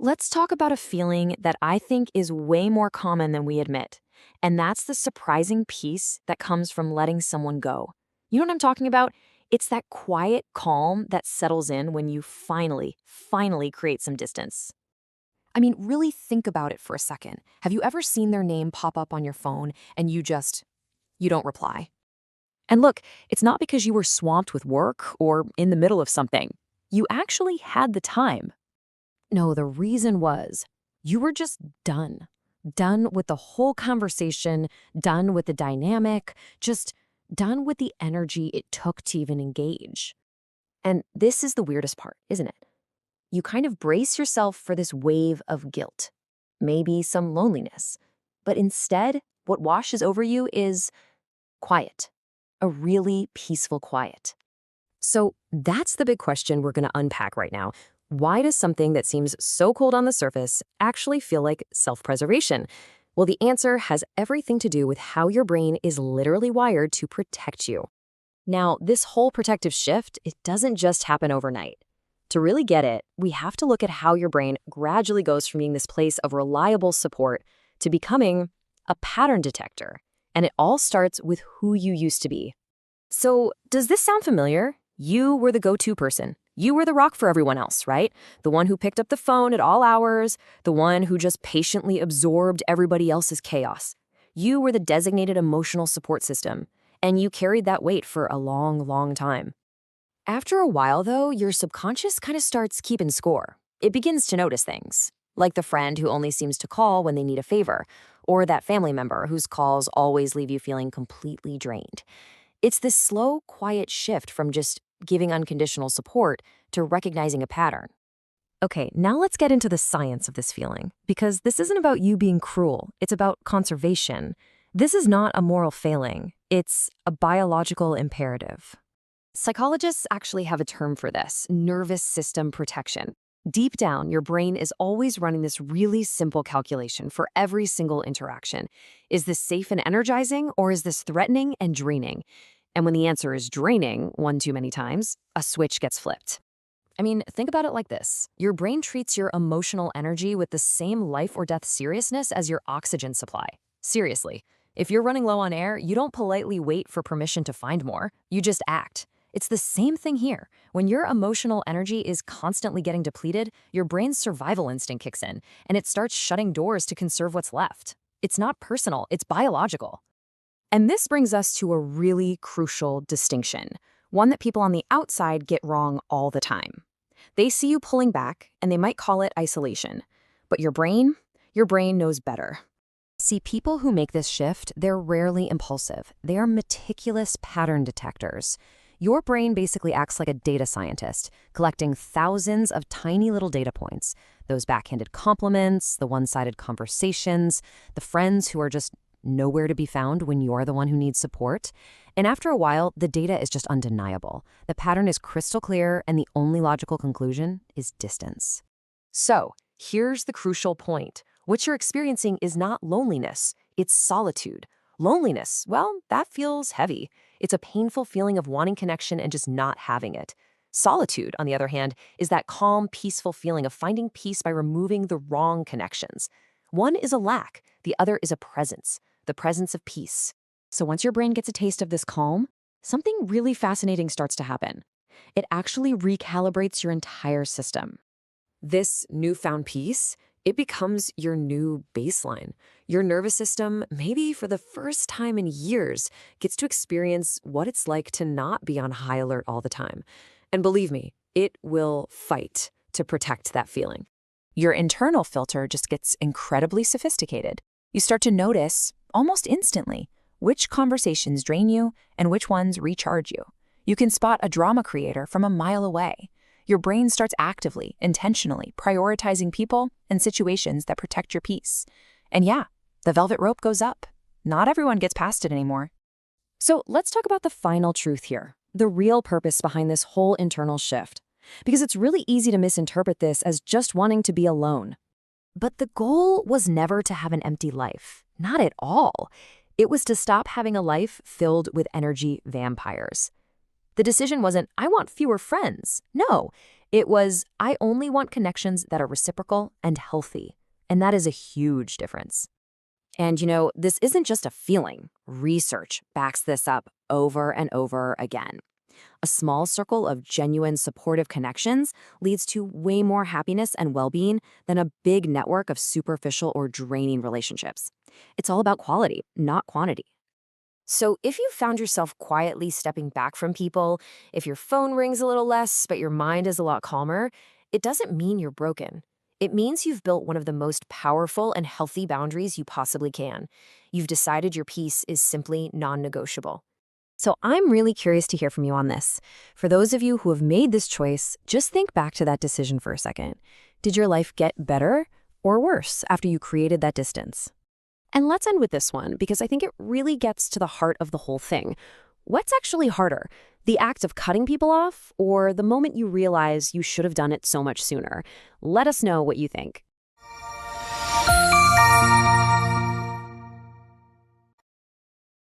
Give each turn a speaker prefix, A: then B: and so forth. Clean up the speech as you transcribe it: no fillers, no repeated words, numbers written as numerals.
A: Let's talk about a feeling that I think is way more common than we admit. And that's the surprising peace that comes from letting someone go. You know what I'm talking about? It's that quiet calm that settles in when you finally create some distance. I mean, really think about it for a second. Have you ever seen their name pop up on your phone and you don't reply? And look, it's not because you were swamped with work or in the middle of something. You actually had the time. No, the reason was you were just done. Done with the whole conversation, done with the dynamic, just done with the energy it took to even engage. And this is the weirdest part, isn't it? You kind of brace yourself for this wave of guilt, maybe some loneliness. But instead, what washes over you is quiet, a really peaceful quiet. So that's the big question we're going to unpack right now. Why does something that seems so cold on the surface actually feel like self-preservation? Well, the answer has everything to do with how your brain is literally wired to protect you. Now, this whole protective shift, it doesn't just happen overnight. To really get it, we have to look at how your brain gradually goes from being this place of reliable support to becoming a pattern detector. And it all starts with who you used to be. So, does this sound familiar? You were the go-to person. You were the rock for everyone else, right? The one who picked up the phone at all hours, the one who just patiently absorbed everybody else's chaos. You were the designated emotional support system, and you carried that weight for a long time. After a while, though, your subconscious kind of starts keeping score. It begins to notice things, like the friend who only seems to call when they need a favor, or that family member whose calls always leave you feeling completely drained. It's this slow, quiet shift from just giving unconditional support to recognizing a pattern. Okay, now let's get into the science of this feeling, because this isn't about you being cruel, it's about conservation. This is not a moral failing, it's a biological imperative. Psychologists actually have a term for this: nervous system protection. Deep down, your brain is always running this really simple calculation for every single interaction. Is this safe and energizing, or is this threatening and draining? And when the answer is draining one too many times, a switch gets flipped. I mean, think about it like this. Your brain treats your emotional energy with the same life or death seriousness as your oxygen supply. Seriously, if you're running low on air, you don't politely wait for permission to find more. You just act. It's the same thing here. When your emotional energy is constantly getting depleted, your brain's survival instinct kicks in, and it starts shutting doors to conserve what's left. It's not personal, it's biological. And this brings us to a really crucial distinction, one that people on the outside get wrong all the time. They see you pulling back, and they might call it isolation. But your brain knows better. See, people who make this shift, they're rarely impulsive. They are meticulous pattern detectors. Your brain basically acts like a data scientist, collecting thousands of tiny little data points. Those backhanded compliments, the one-sided conversations, the friends who are just nowhere to be found when you're the one who needs support. And after a while, the data is just undeniable. The pattern is crystal clear, and the only logical conclusion is distance. So, here's the crucial point. What you're experiencing is not loneliness, it's solitude. Loneliness, well, that feels heavy. It's a painful feeling of wanting connection and just not having it. Solitude, on the other hand, is that calm, peaceful feeling of finding peace by removing the wrong connections. One is a lack, the other is a presence, the presence of peace. So once your brain gets a taste of this calm, something really fascinating starts to happen. It actually recalibrates your entire system. This newfound peace, it becomes your new baseline. Your nervous system, maybe for the first time in years, gets to experience what it's like to not be on high alert all the time. And believe me, it will fight to protect that feeling. Your internal filter just gets incredibly sophisticated. You start to notice, almost instantly, which conversations drain you and which ones recharge you. You can spot a drama creator from a mile away. Your brain starts actively, intentionally prioritizing people and situations that protect your peace. And yeah, the velvet rope goes up. Not everyone gets past it anymore. So let's talk about the final truth here, the real purpose behind this whole internal shift. Because it's really easy to misinterpret this as just wanting to be alone. But the goal was never to have an empty life. Not at all. It was to stop having a life filled with energy vampires. The decision wasn't, I want fewer friends. No, It was, I only want connections that are reciprocal and healthy. And that is a huge difference. And this isn't just a feeling. Research backs this up over and over again. A small circle of genuine supportive connections leads to way more happiness and well-being than a big network of superficial or draining relationships. It's all about quality, not quantity. So if you found yourself quietly stepping back from people, if your phone rings a little less, but your mind is a lot calmer, it doesn't mean you're broken. It means you've built one of the most powerful and healthy boundaries you possibly can. You've decided your peace is simply non-negotiable. So I'm really curious to hear from you on this. For those of you who have made this choice, just think back to that decision for a second. Did your life get better or worse after you created that distance? And let's end with this one, because I think it really gets to the heart of the whole thing. What's actually harder, the act of cutting people off or the moment you realize you should have done it so much sooner? Let us know what you think.